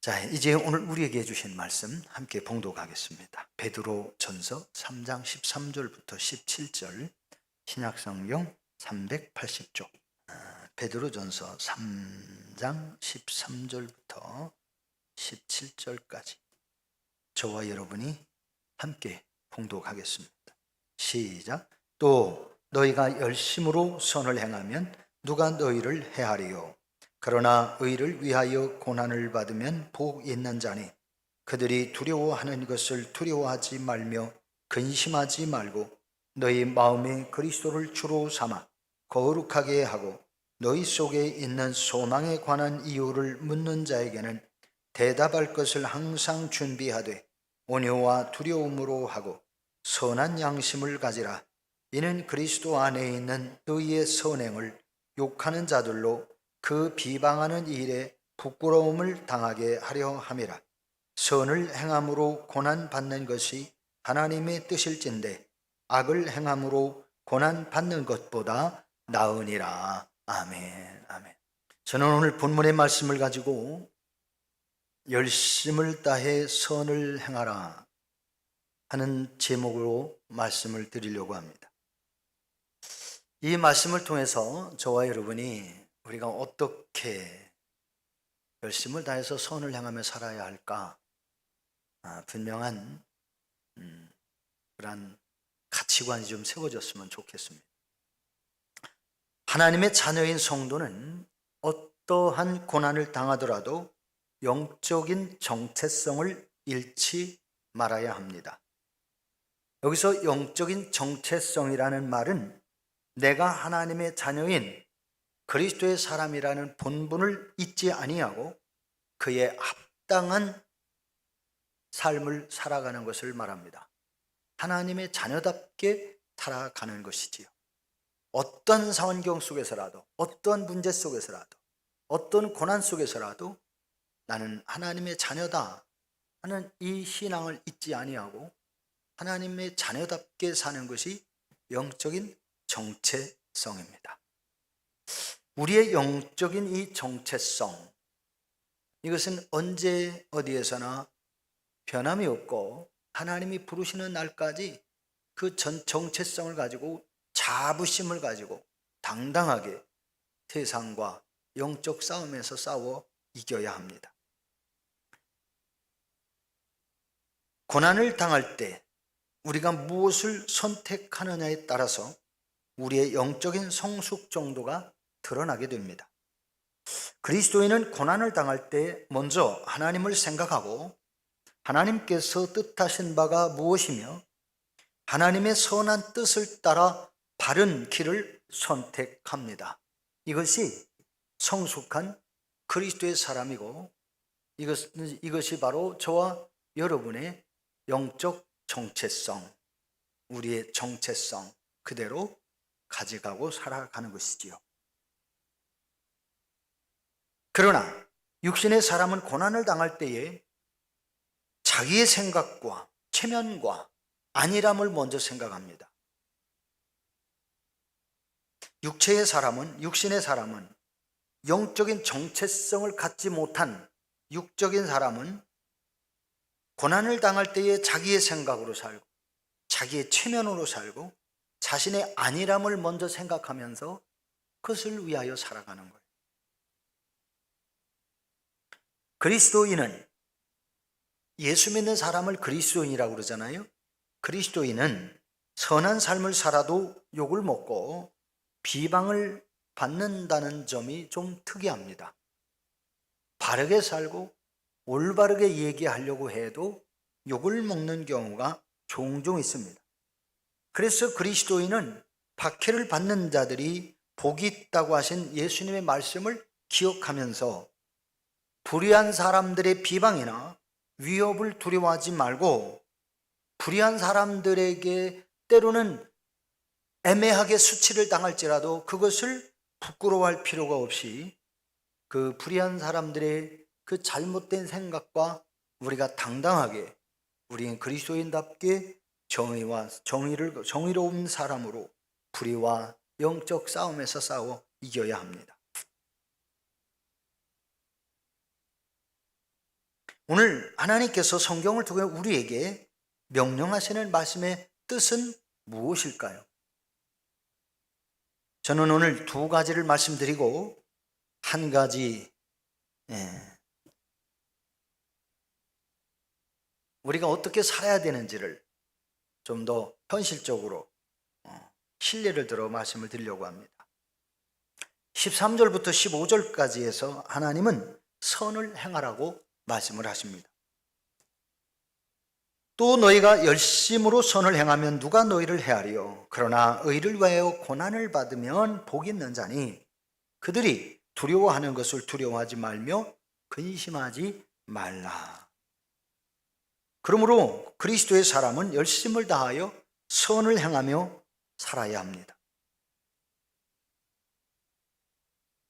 자, 이제 오늘 우리에게 주신 말씀 함께 봉독하겠습니다. 베드로전서 3장 13절부터 17절, 신약성경 380쪽. 베드로전서 3장 13절부터 17절까지 저와 여러분이 함께 봉독하겠습니다. 시작. 또 너희가 열심으로 선을 행하면 누가 너희를 해하리요? 그러나 의를 위하여 고난을 받으면 복 있는 자니 그들이 두려워하는 것을 두려워하지 말며 근심하지 말고 너희 마음에 그리스도를 주로 삼아 거룩하게 하고 너희 속에 있는 소망에 관한 이유를 묻는 자에게는 대답할 것을 항상 준비하되 온유와 두려움으로 하고 선한 양심을 가지라. 이는 그리스도 안에 있는 너희의 선행을 욕하는 자들로 그 비방하는 일에 부끄러움을 당하게 하려 함이라. 선을 행함으로 고난 받는 것이 하나님의 뜻일진데 악을 행함으로 고난 받는 것보다 나으니라. 아멘. 아멘. 저는 오늘 본문의 말씀을 가지고 열심을 다해 선을 행하라 하는 제목으로 말씀을 드리려고 합니다. 이 말씀을 통해서 저와 여러분이 우리가 어떻게 열심을 다해서 선을 행하며 살아야 할까, 분명한 그런 가치관이 좀 세워졌으면 좋겠습니다. 하나님의 자녀인 성도는 어떠한 고난을 당하더라도 영적인 정체성을 잃지 말아야 합니다. 여기서 영적인 정체성이라는 말은 내가 하나님의 자녀인 그리스도의 사람이라는 본분을 잊지 아니하고 그에 합당한 삶을 살아가는 것을 말합니다. 하나님의 자녀답게 살아가는 것이지요. 어떤 환경 속에서라도, 어떤 문제 속에서라도, 어떤 고난 속에서라도 나는 하나님의 자녀다 하는 이 신앙을 잊지 아니하고 하나님의 자녀답게 사는 것이 영적인 정체성입니다. 우리의 영적인 이 정체성, 이것은 언제 어디에서나 변함이 없고 하나님이 부르시는 날까지 그 정체성을 가지고 자부심을 가지고 당당하게 세상과 영적 싸움에서 싸워 이겨야 합니다. 고난을 당할 때 우리가 무엇을 선택하느냐에 따라서 우리의 영적인 성숙 정도가 드러나게 됩니다. 그리스도인은 고난을 당할 때 먼저 하나님을 생각하고 하나님께서 뜻하신 바가 무엇이며 하나님의 선한 뜻을 따라 바른 길을 선택합니다. 이것이 성숙한 그리스도의 사람이고 이것이 바로 저와 여러분의 영적 정체성, 우리의 정체성 그대로 가져가고 살아가는 것이지요. 그러나 육신의 사람은 고난을 당할 때에 자기의 생각과 체면과 안일함을 먼저 생각합니다. 육신의 사람은 영적인 정체성을 갖지 못한 육적인 사람은 고난을 당할 때에 자기의 생각으로 살고 자기의 체면으로 살고 자신의 안일함을 먼저 생각하면서 그것을 위하여 살아가는 거예요. 그리스도인은 예수 믿는 사람을 그리스도인이라고 그러잖아요. 그리스도인은 선한 삶을 살아도 욕을 먹고 비방을 받는다는 점이 좀 특이합니다. 바르게 살고 올바르게 얘기하려고 해도 욕을 먹는 경우가 종종 있습니다. 그래서 그리스도인은 박해를 받는 자들이 복이 있다고 하신 예수님의 말씀을 기억하면서 불의한 사람들의 비방이나 위협을 두려워하지 말고 불의한 사람들에게 때로는 애매하게 수치를 당할지라도 그것을 부끄러워할 필요가 없이 그 불의한 사람들의 그 잘못된 생각과 우리가 당당하게 우리는 그리스도인답게 정의로운 사람으로 불의와 영적 싸움에서 싸워 이겨야 합니다. 오늘 하나님께서 성경을 통해 우리에게 명령하시는 말씀의 뜻은 무엇일까요? 저는 오늘 두 가지를 말씀드리고 한 가지 우리가 어떻게 살아야 되는지를 좀 더 현실적으로 신뢰를 들어 말씀을 드리려고 합니다. 13절부터 15절까지 해서 하나님은 선을 행하라고 말씀을 하십니다. 또 너희가 열심으로 선을 행하면 누가 너희를 헤아리요? 그러나 의를 위하여 고난을 받으면 복이 있는 자니 그들이 두려워하는 것을 두려워하지 말며 근심하지 말라. 그러므로 그리스도의 사람은 열심을 다하여 선을 행하며 살아야 합니다.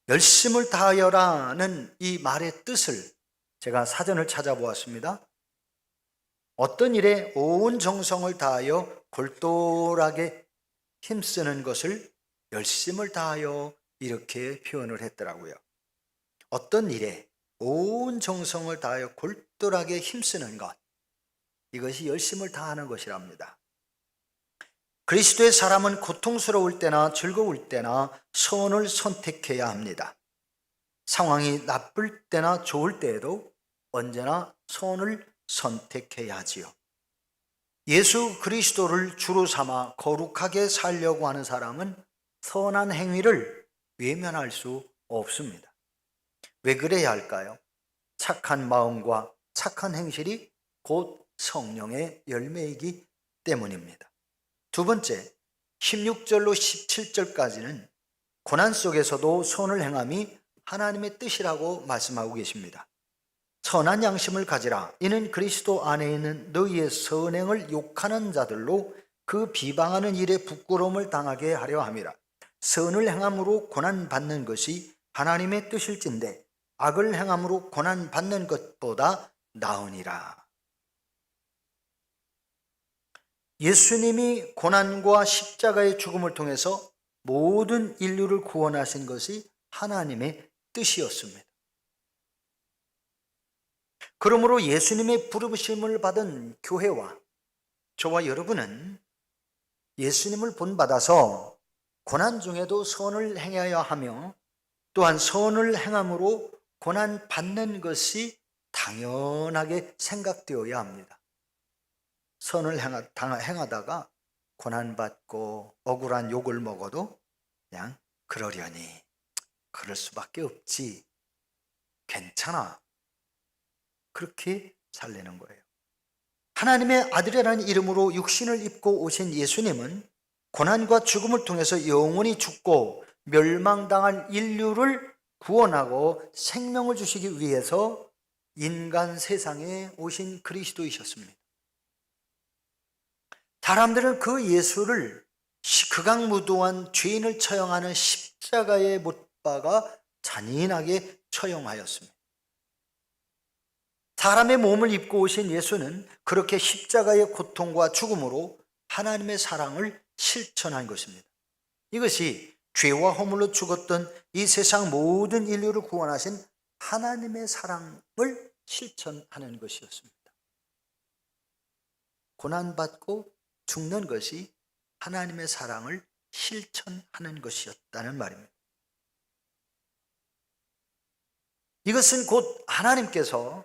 열심을 다하여라는 이 말의 뜻을 제가 사전을 찾아보았습니다. 어떤 일에 온 정성을 다하여 골똘하게 힘쓰는 것을 열심을 다하여 이렇게 표현을 했더라고요. 어떤 일에 온 정성을 다하여 골똘하게 힘쓰는 것, 이것이 열심을 다하는 것이랍니다. 그리스도의 사람은 고통스러울 때나 즐거울 때나 선을 선택해야 합니다. 상황이 나쁠 때나 좋을 때에도 언제나 선을 선택해야 하지요. 예수 그리스도를 주로 삼아 거룩하게 살려고 하는 사람은 선한 행위를 외면할 수 없습니다. 왜 그래야 할까요? 착한 마음과 착한 행실이 곧 성령의 열매이기 때문입니다. 두 번째, 16절로 17절까지는 고난 속에서도 선을 행함이 하나님의 뜻이라고 말씀하고 계십니다. 선한 양심을 가지라. 이는 그리스도 안에 있는 너희의 선행을 욕하는 자들로 그 비방하는 일에 부끄러움을 당하게 하려 함이라. 선을 행함으로 고난받는 것이 하나님의 뜻일진데 악을 행함으로 고난받는 것보다 나으니라. 예수님이 고난과 십자가의 죽음을 통해서 모든 인류를 구원하신 것이 하나님의 뜻이었습니다. 그러므로 예수님의 부르심을 받은 교회와 저와 여러분은 예수님을 본받아서 고난 중에도 선을 행해야 하며 또한 선을 행함으로 고난 받는 것이 당연하게 생각되어야 합니다. 선을 행하다가 고난받고 억울한 욕을 먹어도 그냥 그러려니 그럴 수밖에 없지, 괜찮아, 그렇게 살려는 거예요. 하나님의 아들이라는 이름으로 육신을 입고 오신 예수님은 고난과 죽음을 통해서 영원히 죽고 멸망당할 인류를 구원하고 생명을 주시기 위해서 인간 세상에 오신 그리스도이셨습니다. 사람들은 그 예수를 극악무도한 죄인을 처형하는 십자가에 못 박아 잔인하게 처형하였습니다. 사람의 몸을 입고 오신 예수는 그렇게 십자가의 고통과 죽음으로 하나님의 사랑을 실천한 것입니다. 이것이 죄와 허물로 죽었던 이 세상 모든 인류를 구원하신 하나님의 사랑을 실천하는 것이었습니다. 고난받고 죽는 것이 하나님의 사랑을 실천하는 것이었다는 말입니다. 이것은 곧 하나님께서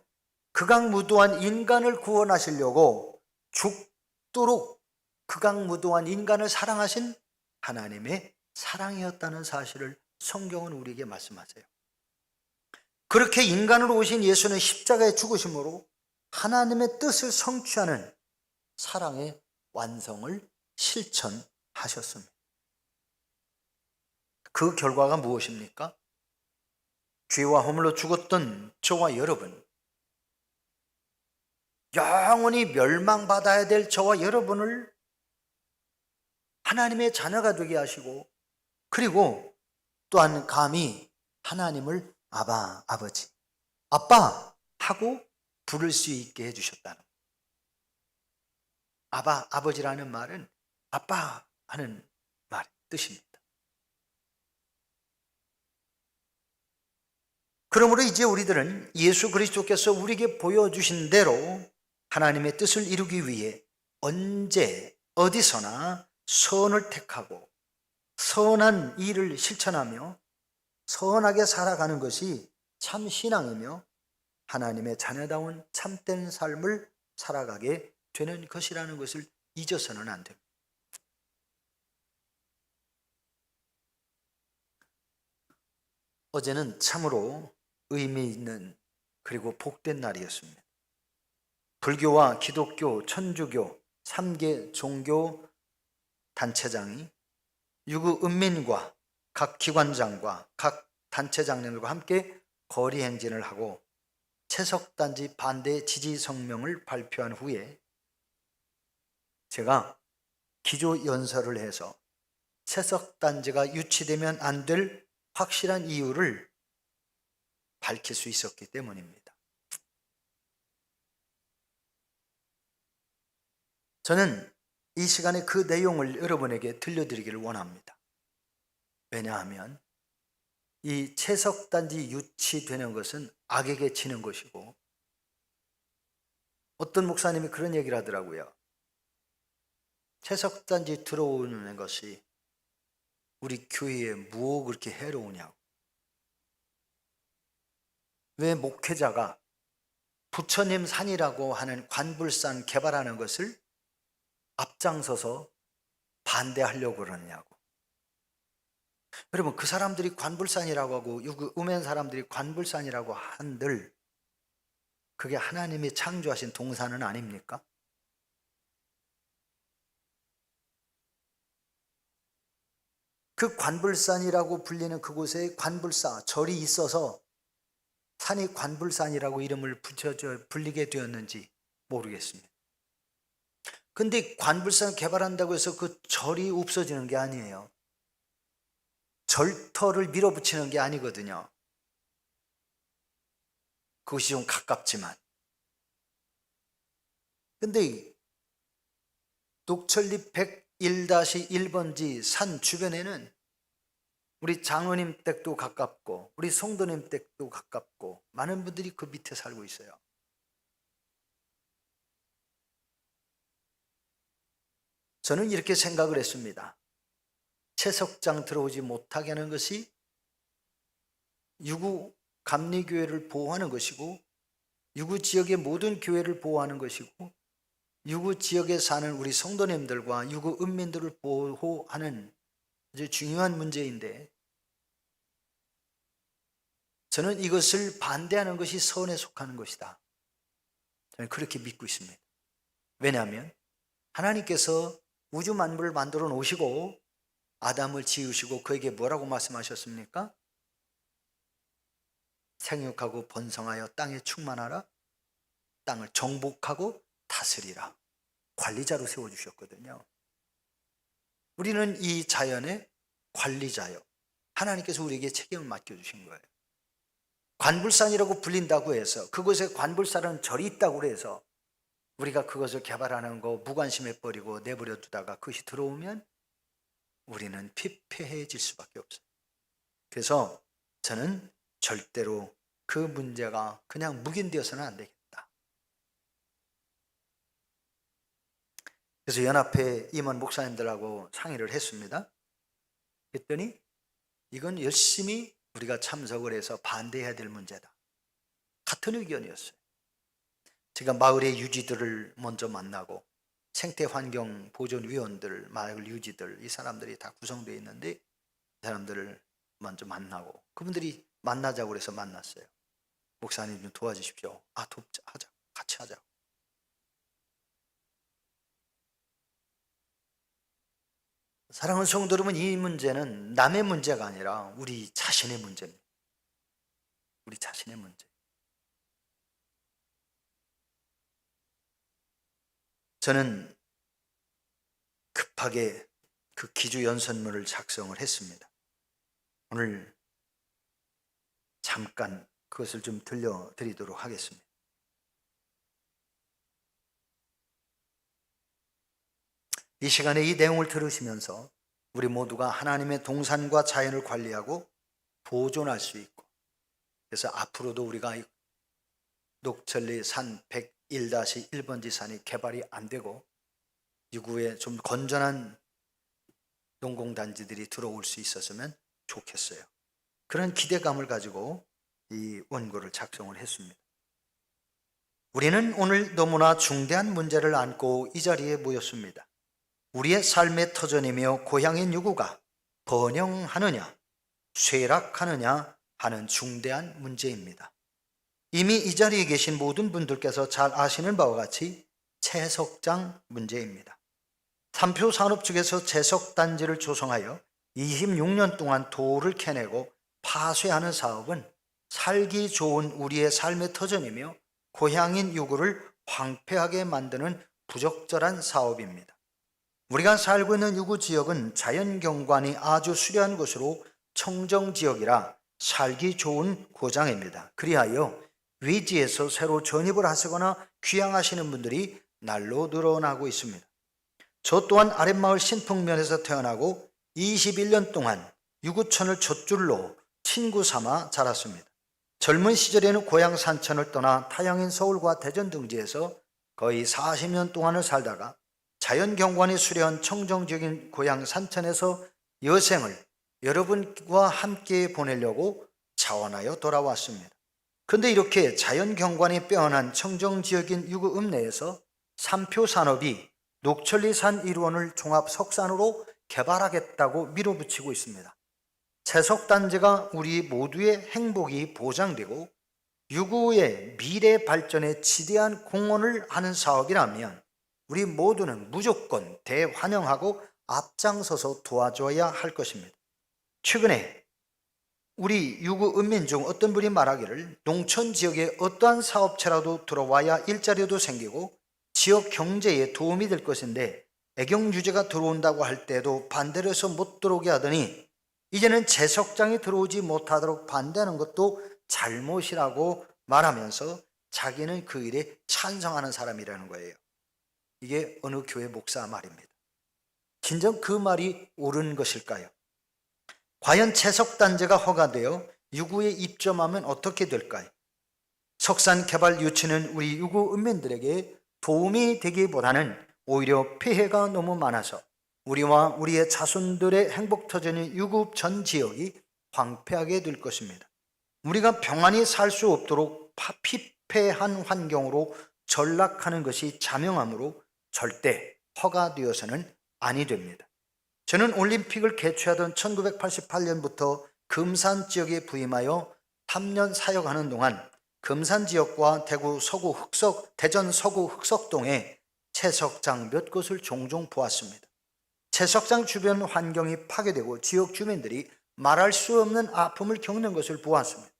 극악무도한 인간을 구원하시려고 죽도록 극악무도한 인간을 사랑하신 하나님의 사랑이었다는 사실을 성경은 우리에게 말씀하세요. 그렇게 인간으로 오신 예수는 십자가에 죽으심으로 하나님의 뜻을 성취하는 사랑의 완성을 실천하셨습니다. 그 결과가 무엇입니까? 죄와 허물로 죽었던 저와 여러분, 영원히 멸망받아야 될 저와 여러분을 하나님의 자녀가 되게 하시고, 그리고 또한 감히 하나님을 아바, 아버지, 아빠 하고 부를 수 있게 해주셨다는 거예요. 아바, 아버지라는 말은 아빠 하는 말, 뜻입니다. 그러므로 이제 우리들은 예수 그리스도께서 우리에게 보여주신 대로 하나님의 뜻을 이루기 위해 언제 어디서나 선을 택하고 선한 일을 실천하며 선하게 살아가는 것이 참 신앙이며 하나님의 자녀다운 참된 삶을 살아가게 되는 것이라는 것을 잊어서는 안 됩니다. 어제는 참으로 의미 있는 그리고 복된 날이었습니다. 불교와 기독교, 천주교 3개 종교 단체장이 유구 은민과 각 기관장과 각 단체장님들과 함께 거리 행진을 하고 채석단지 반대 지지 성명을 발표한 후에 제가 기조 연설을 해서 채석단지가 유치되면 안 될 확실한 이유를 밝힐 수 있었기 때문입니다. 저는 이 시간에 그 내용을 여러분에게 들려드리기를 원합니다. 왜냐하면 이 채석단지 유치되는 것은 악에게 지는 것이고, 어떤 목사님이 그런 얘기를 하더라고요. 채석단지 들어오는 것이 우리 교회에 무엇 그렇게 해로우냐고. 왜 목회자가 부처님 산이라고 하는 관불산 개발하는 것을 앞장서서 반대하려고 그러냐고. 여러분, 그 사람들이 관불산이라고 하고 음행 사람들이 관불산이라고 한들 그게 하나님이 창조하신 동산은 아닙니까? 그 관불산이라고 불리는 그곳에 관불사, 절이 있어서 산이 관불산이라고 이름을 불리게 되었는지 모르겠습니다. 근데 관불산 개발한다고 해서 그 절이 없어지는 게 아니에요. 절터를 밀어붙이는 게 아니거든요. 그것이 좀 가깝지만. 근데 녹천리 101-1번지 산 주변에는 우리 장로님 댁도 가깝고 우리 성도님 댁도 가깝고 많은 분들이 그 밑에 살고 있어요. 저는 이렇게 생각을 했습니다. 채석장 들어오지 못하게 하는 것이 유구 감리교회를 보호하는 것이고, 유구 지역의 모든 교회를 보호하는 것이고, 유구 지역에 사는 우리 성도님들과 유구 은민들을 보호하는 아주 중요한 문제인데, 저는 이것을 반대하는 것이 선에 속하는 것이다. 저는 그렇게 믿고 있습니다. 왜냐하면 하나님께서 우주 만물을 만들어 놓으시고 아담을 지으시고 그에게 뭐라고 말씀하셨습니까? 생육하고 번성하여 땅에 충만하라, 땅을 정복하고 다스리라, 관리자로 세워주셨거든요. 우리는 이 자연의 관리자요, 하나님께서 우리에게 책임을 맡겨주신 거예요. 관불산이라고 불린다고 해서 그곳에 관불산은 절이 있다고 해서 우리가 그것을 개발하는 거 무관심해 버리고 내버려 두다가 그것이 들어오면 우리는 피폐해질 수밖에 없어요. 그래서 저는 절대로 그 문제가 그냥 묵인되어서는 안 되겠다. 그래서 연합회 임원 목사님들하고 상의를 했습니다. 그랬더니 이건 열심히 우리가 참석을 해서 반대해야 될 문제다. 같은 의견이었어요. 제가 마을의 유지들을 먼저 만나고 생태환경 보존위원들, 마을 유지들, 이 사람들이 다 구성되어 있는데 이 사람들을 먼저 만나고 그분들이 만나자고 해서 만났어요. 목사님 좀 도와주십시오. 하자. 같이 하자. 사랑하는 성도 여러분, 이 문제는 남의 문제가 아니라 우리 자신의 문제입니다. 우리 자신의 문제. 저는 급하게 그 기조 연설문을 작성을 했습니다. 오늘 잠깐 그것을 좀 들려드리도록 하겠습니다. 이 시간에 이 내용을 들으시면서 우리 모두가 하나님의 동산과 자연을 관리하고 보존할 수 있고 그래서 앞으로도 우리가 녹천리 산 101-1번지 산이 개발이 안 되고 이구에 좀 건전한 농공단지들이 들어올 수 있었으면 좋겠어요. 그런 기대감을 가지고 이 원고를 작성을 했습니다. 우리는 오늘 너무나 중대한 문제를 안고 이 자리에 모였습니다. 우리의 삶의 터전이며 고향인 유구가 번영하느냐 쇠락하느냐 하는 중대한 문제입니다. 이미 이 자리에 계신 모든 분들께서 잘 아시는 바와 같이 채석장 문제입니다. 삼표산업 측에서 채석단지를 조성하여 26년 동안 돌을 캐내고 파쇄하는 사업은 살기 좋은 우리의 삶의 터전이며 고향인 유구를 황폐하게 만드는 부적절한 사업입니다. 우리가 살고 있는 유구 지역은 자연경관이 아주 수려한 곳으로 청정지역이라 살기 좋은 고장입니다. 그리하여 외지에서 새로 전입을 하시거나 귀향하시는 분들이 날로 늘어나고 있습니다. 저 또한 아랫마을 신풍면에서 태어나고 21년 동안 유구천을 젖줄로 친구 삼아 자랐습니다. 젊은 시절에는 고향 산천을 떠나 타향인 서울과 대전 등지에서 거의 40년 동안을 살다가 자연경관이 수려한 청정적인 고향 산천에서 여생을 여러분과 함께 보내려고 자원하여 돌아왔습니다. 그런데 이렇게 자연경관이 빼어난 청정지역인 유구 읍내에서 삼표산업이 녹천리산 1원을 종합석산으로 개발하겠다고 밀어붙이고 있습니다. 채석단지가 우리 모두의 행복이 보장되고 유구의 미래 발전에 지대한 공헌을 하는 사업이라면 우리 모두는 무조건 대환영하고 앞장서서 도와줘야 할 것입니다. 최근에 우리 유구 읍민 중 어떤 분이 말하기를 농촌 지역에 어떠한 사업체라도 들어와야 일자리도 생기고 지역 경제에 도움이 될 것인데 애경유제가 들어온다고 할 때도 반대를 해서 못 들어오게 하더니 이제는 채석장이 들어오지 못하도록 반대하는 것도 잘못이라고 말하면서 자기는 그 일에 찬성하는 사람이라는 거예요. 이게 어느 교회 목사 말입니다. 진정 그 말이 옳은 것일까요? 과연 채석단지가 허가되어 유구에 입점하면 어떻게 될까요? 석산 개발 유치는 우리 유구 읍민들에게 도움이 되기보다는 오히려 폐해가 너무 많아서 우리와 우리의 자손들의 행복터전인 유구 전 지역이 황폐하게 될 것입니다. 우리가 평안히 살 수 없도록 피폐한 환경으로 전락하는 것이 자명하므로 절대 허가되어서는 아니 됩니다. 저는 올림픽을 개최하던 1988년부터 금산 지역에 부임하여 3년 사역하는 동안 금산 지역과 대전 서구 흑석동에 채석장 몇 곳을 종종 보았습니다. 채석장 주변 환경이 파괴되고 지역 주민들이 말할 수 없는 아픔을 겪는 것을 보았습니다.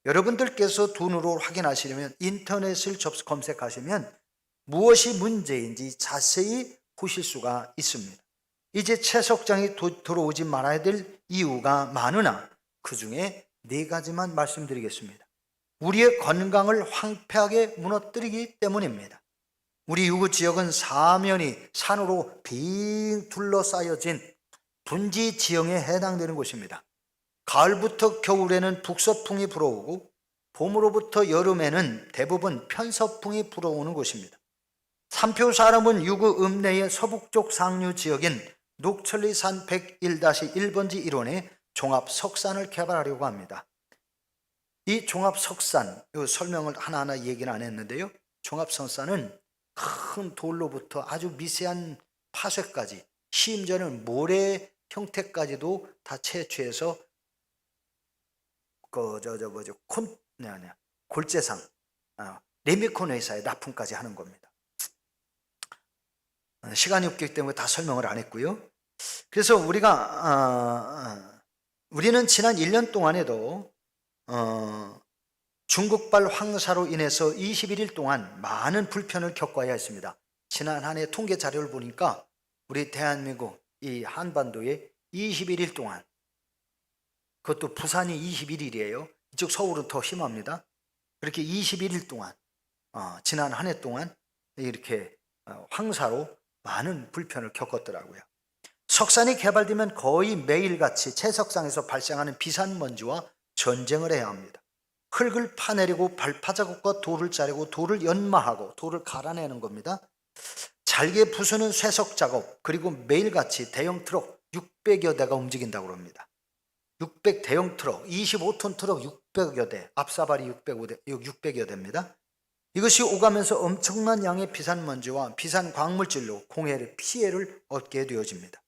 여러분들께서 눈으로 확인하시려면 인터넷을 검색하시면 무엇이 문제인지 자세히 보실 수가 있습니다. 이제 채석장이 들어오지 말아야 될 이유가 많으나 그 중에 4가지만 말씀드리겠습니다. 우리의 건강을 황폐하게 무너뜨리기 때문입니다. 우리 유구 지역은 사면이 산으로 빙 둘러싸여진 분지 지형에 해당되는 곳입니다. 가을부터 겨울에는 북서풍이 불어오고 봄으로부터 여름에는 대부분 편서풍이 불어오는 곳입니다. 삼표산업은 유구 읍내의 서북쪽 상류 지역인 녹천리산 101-1번지 1원에 종합석산을 개발하려고 합니다. 이 종합석산, 이 설명을 하나하나 얘기는 안 했는데요. 종합석산은 큰 돌로부터 아주 미세한 파쇄까지, 심지어는 모래 형태까지도 다 채취해서 골재상, 레미콘 회사에 납품까지 하는 겁니다. 시간이 없기 때문에 다 설명을 안 했고요. 그래서 우리는 지난 1년 동안에도 중국발 황사로 인해서 21일 동안 많은 불편을 겪어야 했습니다. 지난 한 해 통계 자료를 보니까 우리 대한민국 이 한반도에 21일 동안, 그것도 부산이 21일이에요. 이쪽 서울은 더 심합니다. 그렇게 21일 동안 지난 한 해 동안 이렇게 황사로 많은 불편을 겪었더라고요. 석산이 개발되면 거의 매일같이 채석상에서 발생하는 비산먼지와 전쟁을 해야 합니다. 흙을 파내리고 발파자국과 돌을 자르고 돌을 연마하고 돌을 갈아내는 겁니다. 잘게 부수는 쇠석 작업, 그리고 매일같이 대형 트럭 600여 대가 움직인다고 합니다. 600 대형 트럭, 25톤 트럭 600여 대, 앞사발이 600여 대입니다. 이것이 오가면서 엄청난 양의 비산먼지와 비산 광물질로 공해를 피해를 얻게 되어집니다.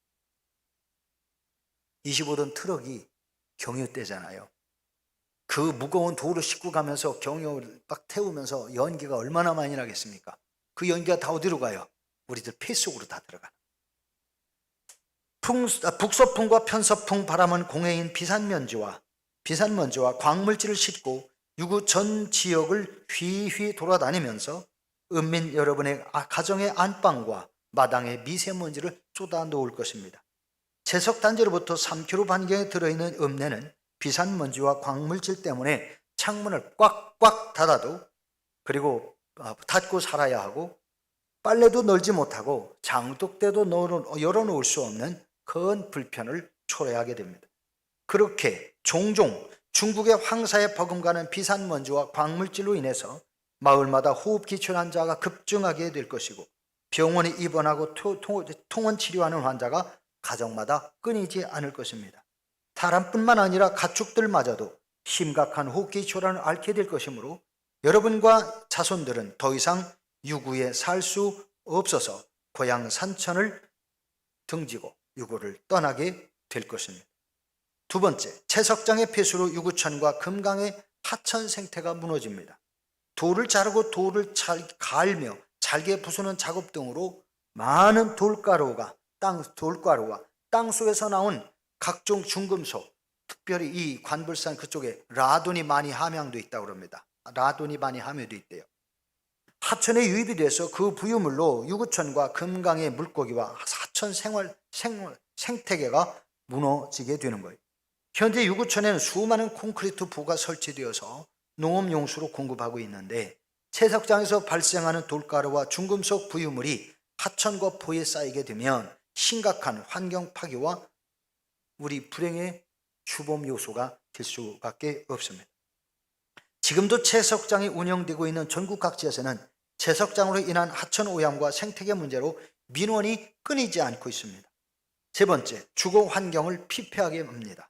25톤 트럭이 경유대잖아요. 그 무거운 돌을 싣고 가면서 경유를 막 태우면서 연기가 얼마나 많이 나겠습니까? 그 연기가 다 어디로 가요? 우리들 폐 속으로 다 들어가요. 북서풍과 편서풍 바람은 공해인 비산먼지와 광물질을 싣고 유구 전 지역을 휘휘 돌아다니면서 은민 여러분의 가정의 안방과 마당에 미세먼지를 쏟아 놓을 것입니다. 채석단지로부터 3km 반경에 들어있는 읍내는 비산먼지와 광물질 때문에 창문을 꽉꽉 닫아도, 그리고 닫고 살아야 하고, 빨래도 널지 못하고 장독대도 열어놓을 수 없는 큰 불편을 초래하게 됩니다. 그렇게 종종 중국의 황사에 버금가는 비산먼지와 광물질로 인해서 마을마다 호흡기출 환자가 급증하게 될 것이고, 병원에 입원하고 통원 치료하는 환자가 가정마다 끊이지 않을 것입니다. 사람뿐만 아니라 가축들마저도 심각한 호흡기출환을 앓게 될 것이므로 여러분과 자손들은 더 이상 유구에 살 수 없어서 고향 산천을 등지고 유구를 떠나게 될 것입니다. 두 번째, 채석장의 폐수로 유구천과 금강의 하천 생태가 무너집니다. 돌을 자르고 돌을 갈며 잘게 부수는 작업 등으로 많은 돌가루와 땅 속에서 나온 각종 중금속, 특별히 이 관불산 그쪽에 라돈이 많이 함유돼 있다고 합니다. 라돈이 많이 함유돼 있대요. 하천에 유입이 돼서 그 부유물로 유구천과 금강의 물고기와 하천 생태계가 무너지게 되는 거예요. 현재 유구천에는 수많은 콘크리트 부가 설치되어서 농업용수로 공급하고 있는데, 채석장에서 발생하는 돌가루와 중금속 부유물이 하천과 포에 쌓이게 되면 심각한 환경 파괴와 우리 불행의 주범 요소가 될 수밖에 없습니다. 지금도 채석장이 운영되고 있는 전국 각지에서는 채석장으로 인한 하천 오염과 생태계 문제로 민원이 끊이지 않고 있습니다. 세 번째, 주거 환경을 피폐하게 합니다.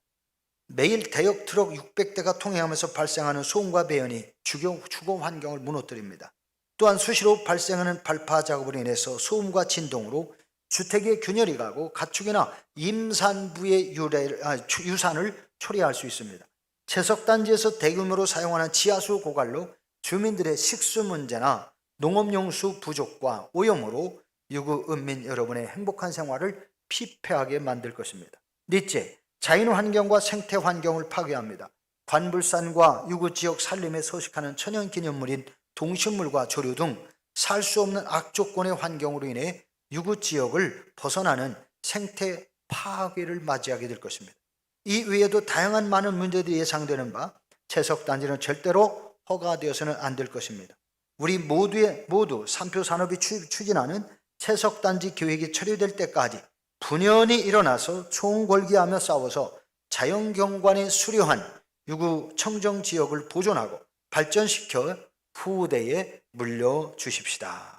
매일 대역 트럭 600대가 통행하면서 발생하는 소음과 배연이 주거 환경을 무너뜨립니다. 또한 수시로 발생하는 발파 작업으로 인해서 소음과 진동으로 주택의 균열이 가고 가축이나 임산부의 유산을 초래할 수 있습니다. 채석단지에서 대규모로 사용하는 지하수 고갈로 주민들의 식수 문제나 농업용수 부족과 오염으로 유구 은민 여러분의 행복한 생활을 피폐하게 만들 것입니다. 넷째, 자연환경과 생태환경을 파괴합니다. 관불산과 유구지역 산림에 서식하는 천연기념물인 동식물과 조류 등 살 수 없는 악조건의 환경으로 인해 유구지역을 벗어나는 생태 파괴를 맞이하게 될 것입니다. 이 외에도 다양한 많은 문제들이 예상되는 바 채석단지는 절대로 허가되어서는 안 될 것입니다. 우리 모두 삼표산업이 추진하는 채석단지 계획이 처리될 때까지 분연히 일어나서 총궐기하며 싸워서 자연경관에 수려한 유구 청정지역을 보존하고 발전시켜 후대에 물려주십시다.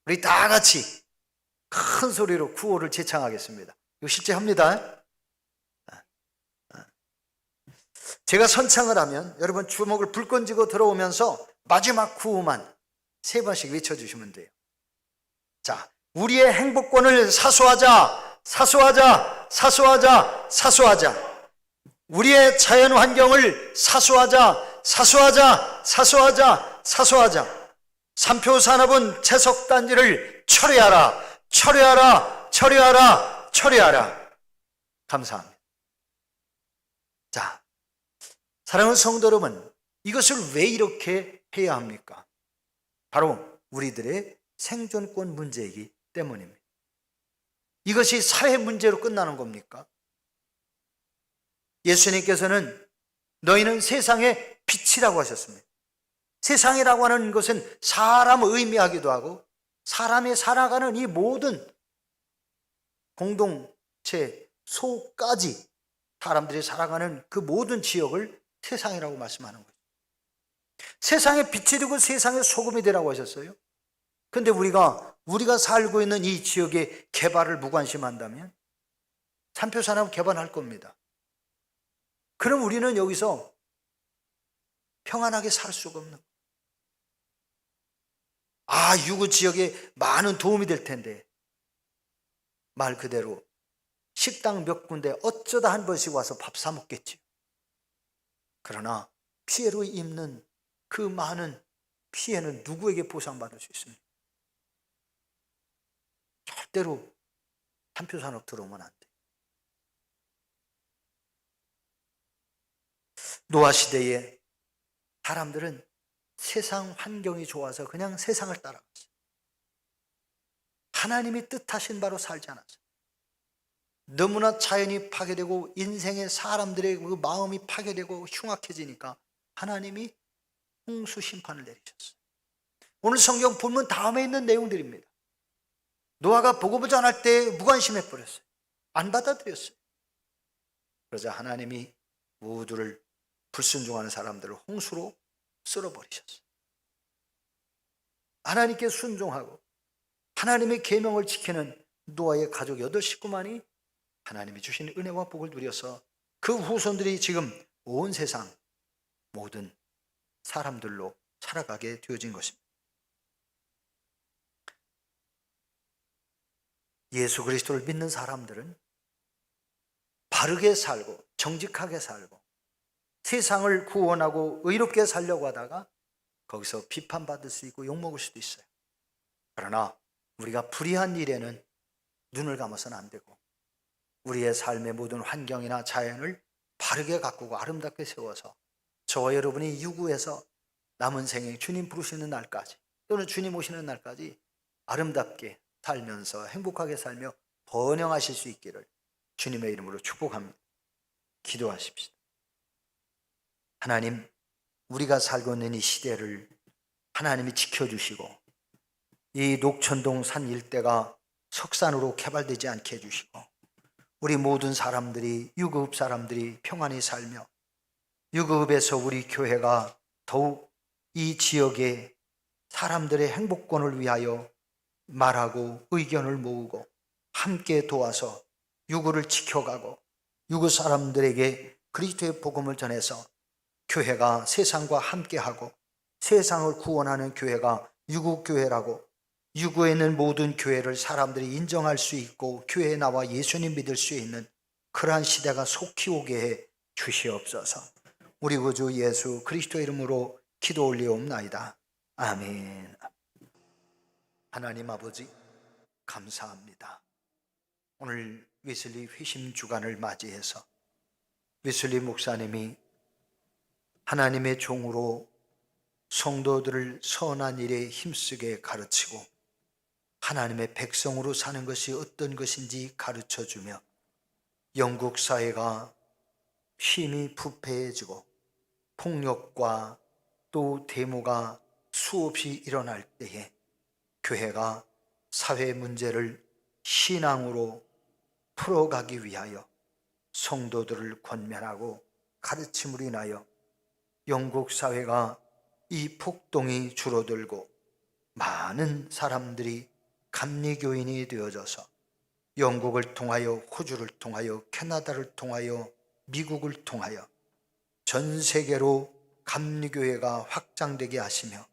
우리 다 같이 큰 소리로 구호를 제창하겠습니다. 이거 실제 합니다. 제가 선창을 하면 여러분 주먹을 불 건지고 들어오면서 마지막 구호만 3번씩 외쳐주시면 돼요. 자, 우리의 행복권을 사수하자, 사수하자, 사수하자, 사수하자. 우리의 자연환경을 사수하자, 사수하자, 사수하자, 사수하자. 삼표산업은 채석단지를 철회하라, 철회하라, 철회하라, 철회하라. 감사합니다. 자, 사랑하는 성도 여러분, 이것을 왜 이렇게 해야 합니까? 바로 우리들의 생존권 문제이기 때문입니다. 이것이 사회 문제로 끝나는 겁니까? 예수님께서는 너희는 세상의 빛이라고 하셨습니다. 세상이라고 하는 것은 사람을 의미하기도 하고 사람이 살아가는 이 모든 공동체 속까지 사람들이 살아가는 그 모든 지역을 세상이라고 말씀하는 거죠. 세상의 빛이 되고 세상의 소금이 되라고 하셨어요. 근데 우리가 살고 있는 이 지역의 개발을 무관심한다면 산표산업 개발할 겁니다. 그럼 우리는 여기서 평안하게 살 수가 없는 거예요. 유구 지역에 많은 도움이 될 텐데 말 그대로 식당 몇 군데 어쩌다 한 번씩 와서 밥 사 먹겠지. 그러나 피해로 입는 그 많은 피해는 누구에게 보상받을 수 있습니까? 절대로 산표산업 들어오면 안 돼. 노아 시대에 사람들은 세상 환경이 좋아서 그냥 세상을 따라갔어요. 하나님이 뜻하신 바로 살지 않았어요. 너무나 자연이 파괴되고 인생의 사람들의 그 마음이 파괴되고 흉악해지니까 하나님이 홍수 심판을 내리셨어요. 오늘 성경 본문 다음에 있는 내용들입니다. 노아가 복음을 전할 때 무관심해 버렸어요. 안 받아들였어요. 그러자 하나님이 모두를 불순종하는 사람들을 홍수로 쓸어버리셨어요. 하나님께 순종하고 하나님의 계명을 지키는 노아의 가족 8식구만이 하나님이 주신 은혜와 복을 누려서 그 후손들이 지금 온 세상 모든 사람들로 살아가게 되어진 것입니다. 예수 그리스도를 믿는 사람들은 바르게 살고 정직하게 살고 세상을 구원하고 의롭게 살려고 하다가 거기서 비판받을 수 있고 욕먹을 수도 있어요. 그러나 우리가 불의한 일에는 눈을 감아서는 안 되고 우리의 삶의 모든 환경이나 자연을 바르게 가꾸고 아름답게 세워서 저와 여러분이 유구에서 남은 생에 주님 부르시는 날까지 또는 주님 오시는 날까지 아름답게 살면서 행복하게 살며 번영하실 수 있기를 주님의 이름으로 축복합니다. 기도하십시다. 하나님, 우리가 살고 있는 이 시대를 하나님이 지켜주시고 이 녹천동 산 일대가 석산으로 개발되지 않게 해주시고 우리 모든 사람들이 유급 사람들이 평안히 살며 유급에서 우리 교회가 더욱 이 지역의 사람들의 행복권을 위하여 말하고 의견을 모으고 함께 도와서 유구를 지켜가고 유구 사람들에게 그리스도의 복음을 전해서 교회가 세상과 함께하고 세상을 구원하는 교회가 유구교회라고 유구에 있는 모든 교회를 사람들이 인정할 수 있고 교회에 나와 예수님 믿을 수 있는 그러한 시대가 속히 오게 해 주시옵소서. 우리 구주 예수 그리스도 이름으로 기도 올리옵나이다. 아멘. 하나님 아버지 감사합니다. 오늘 웨슬리 회심 주간을 맞이해서 웨슬리 목사님이 하나님의 종으로 성도들을 선한 일에 힘쓰게 가르치고 하나님의 백성으로 사는 것이 어떤 것인지 가르쳐주며 영국 사회가 힘이 부패해지고 폭력과 또 데모가 수없이 일어날 때에 교회가 사회 문제를 신앙으로 풀어가기 위하여 성도들을 권면하고 가르침으로 인하여 영국 사회가 이 폭동이 줄어들고 많은 사람들이 감리교인이 되어져서 영국을 통하여 호주를 통하여 캐나다를 통하여 미국을 통하여 전 세계로 감리교회가 확장되게 하시며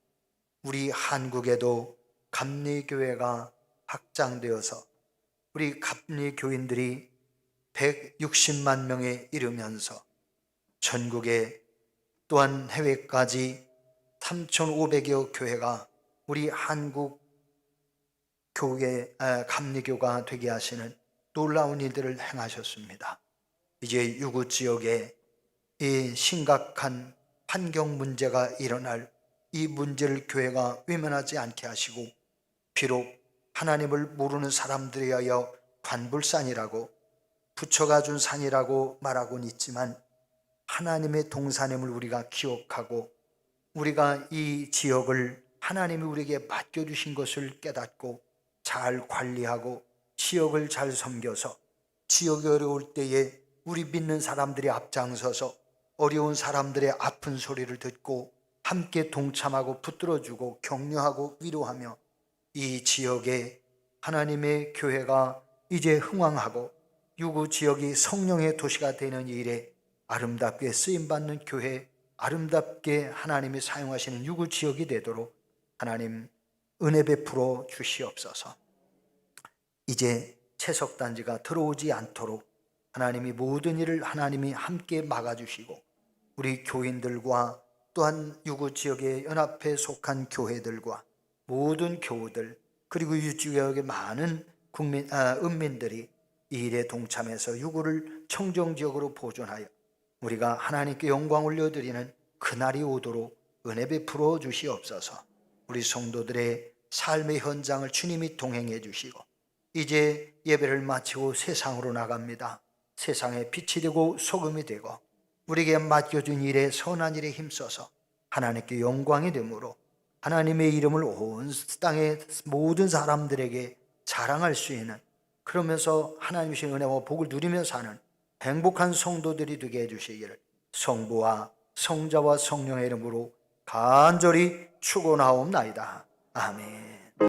우리 한국에도 감리교회가 확장되어서 우리 감리교인들이 160만 명에 이르면서 전국에 또한 해외까지 3,500여 교회가 우리 한국 감리교가 되게 하시는 놀라운 일들을 행하셨습니다. 이제 유구 지역에 이 심각한 환경 문제가 일어날 이 문제를 교회가 외면하지 않게 하시고 비록 하나님을 모르는 사람들에 하여 관불산이라고 부처가 준 산이라고 말하고는 있지만 하나님의 동산임을 우리가 기억하고 우리가 이 지역을 하나님이 우리에게 맡겨주신 것을 깨닫고 잘 관리하고 지역을 잘 섬겨서 지역이 어려울 때에 우리 믿는 사람들이 앞장서서 어려운 사람들의 아픈 소리를 듣고 함께 동참하고 붙들어주고 격려하고 위로하며 이 지역에 하나님의 교회가 이제 흥왕하고 유구 지역이 성령의 도시가 되는 일에 아름답게 쓰임받는 교회, 아름답게 하나님이 사용하시는 유구 지역이 되도록 하나님 은혜 베풀어 주시옵소서. 이제 채석단지가 들어오지 않도록 하나님이 모든 일을 하나님이 함께 막아주시고 우리 교인들과 또한 유구 지역의 연합회에 속한 교회들과 모든 교우들 그리고 이 지역의 많은 은민들이 이 일에 동참해서 유구를 청정지역으로 보존하여 우리가 하나님께 영광 올려드리는 그날이 오도록 은혜 베풀어 주시옵소서. 우리 성도들의 삶의 현장을 주님이 동행해 주시고 이제 예배를 마치고 세상으로 나갑니다. 세상에 빛이 되고 소금이 되고 우리에게 맡겨준 일에 선한 일에 힘써서 하나님께 영광이 되므로 하나님의 이름을 온 땅의 모든 사람들에게 자랑할 수 있는, 그러면서 하나님의 은혜와 복을 누리며 사는 행복한 성도들이 되게 해주시기를 성부와 성자와 성령의 이름으로 간절히 축원하옵나이다. 아멘.